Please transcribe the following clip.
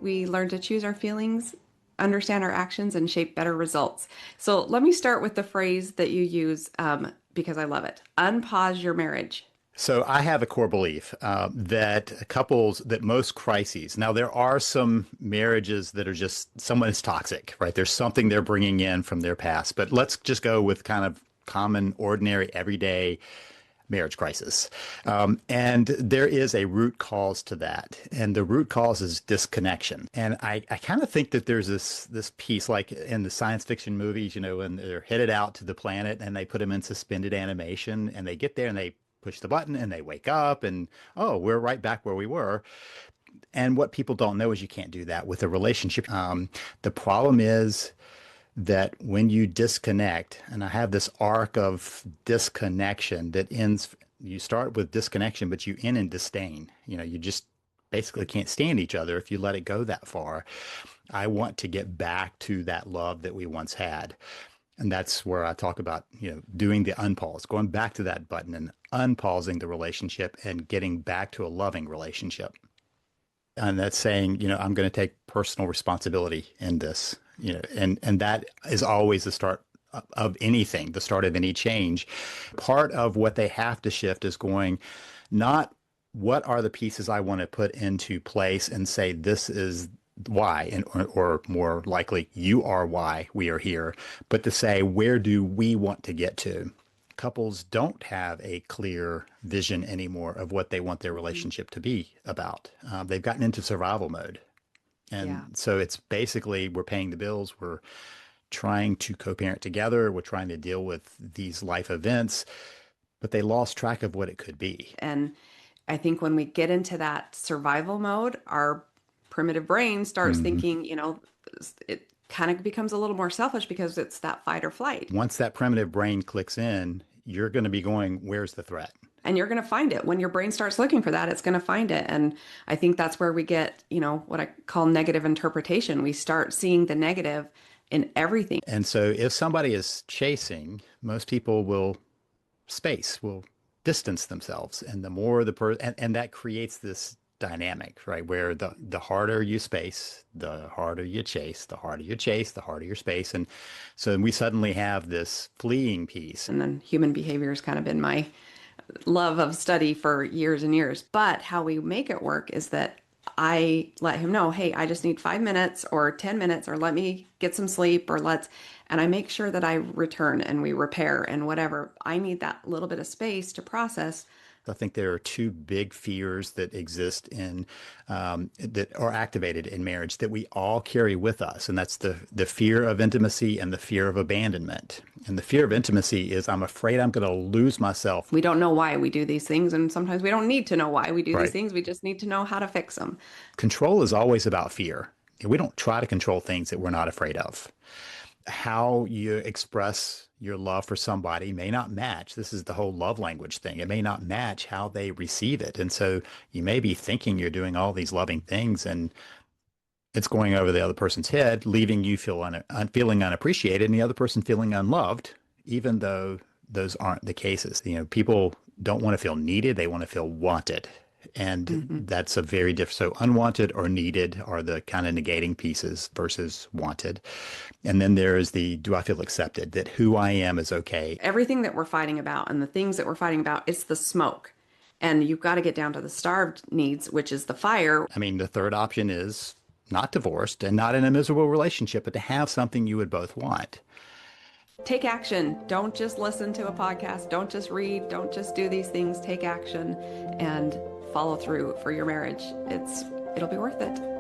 we learn to choose our feelings, understand our actions, and shape better results. So let me start with the phrase that you use because I love it. Unpause your marriage. So I have a core belief that couples, that most crises, now there are some marriages that are just someone is toxic, right? There's something they're bringing in from their past, but let's just go with kind of common, ordinary, everyday marriage crisis. And there is a root cause to that. And the root cause is disconnection. And I kind of think that there's this piece like in the science fiction movies, when they're headed out to the planet and they put them in suspended animation and they get there and they push the button and they wake up and, oh, we're right back where we were. And what people don't know is you can't do that with a relationship. The problem is that when you disconnect, and I have this arc of disconnection that ends, you start with disconnection, but you end in disdain. You just basically can't stand each other if you let it go that far. I want to get back to that love that we once had. And that's where I talk about, doing the unpause, going back to that button and unpausing the relationship and getting back to a loving relationship. And that's saying, I'm going to take personal responsibility in this, and that is always the start of anything, the start of any change. Part of what they have to shift is going, not what are the pieces I want to put into place and say, this is why, or more likely, you are why we are here, but to say, where do we want to get to? Couples don't have a clear vision anymore of what they want their relationship to be about. They've gotten into survival mode. And Yeah. so it's basically we're paying the bills, we're trying to co-parent together, we're trying to deal with these life events, but they lost track of what it could be. And I think when we get into that survival mode, our primitive brain starts Hmm. thinking, it kind of becomes a little more selfish because it's that fight or flight. Once that primitive brain clicks in, you're going to be going, where's the threat? And you're going to find it. When your brain starts looking for that, it's going to find it. And I think that's where we get, what I call negative interpretation. We start seeing the negative in everything. And so if somebody is chasing, most people will distance themselves. And the more and that creates this dynamic, right? Where the harder you space, the harder you chase, the harder you chase, the harder your space. And so we suddenly have this fleeing piece. And then human behavior has kind of been my love of study for years and years. But how we make it work is that I let him know, hey, I just need 5 minutes or 10 minutes, or let me get some sleep, and I make sure that I return and we repair and whatever. I need that little bit of space to process. I think there are two big fears that exist that are activated in marriage that we all carry with us, and that's the fear of intimacy and the fear of abandonment. And the fear of intimacy is I'm afraid I'm going to lose myself. We don't know why we do these things, and sometimes we don't need to know why we do these Right. things. We just need to know how to fix them. Control is always about fear. We don't try to control things that we're not afraid of. How you express your love for somebody may not match. This is the whole love language thing. It may not match how they receive it. And so you may be thinking you're doing all these loving things and it's going over the other person's head, leaving you feeling unappreciated and the other person feeling unloved, even though those aren't the cases. People don't want to feel needed. They want to feel wanted. And that's a very different. So unwanted or needed are the kind of negating pieces versus wanted. And then there is do I feel accepted, that who I am is okay. Everything that we're fighting about and the things that we're fighting about, it's the smoke. And you've got to get down to the starved needs, which is the fire. I mean, the third option is not divorced and not in a miserable relationship, but to have something you would both want. Take action. Don't just listen to a podcast. Don't just read. Don't just do these things. Take action and follow through for your marriage. It'll be worth it.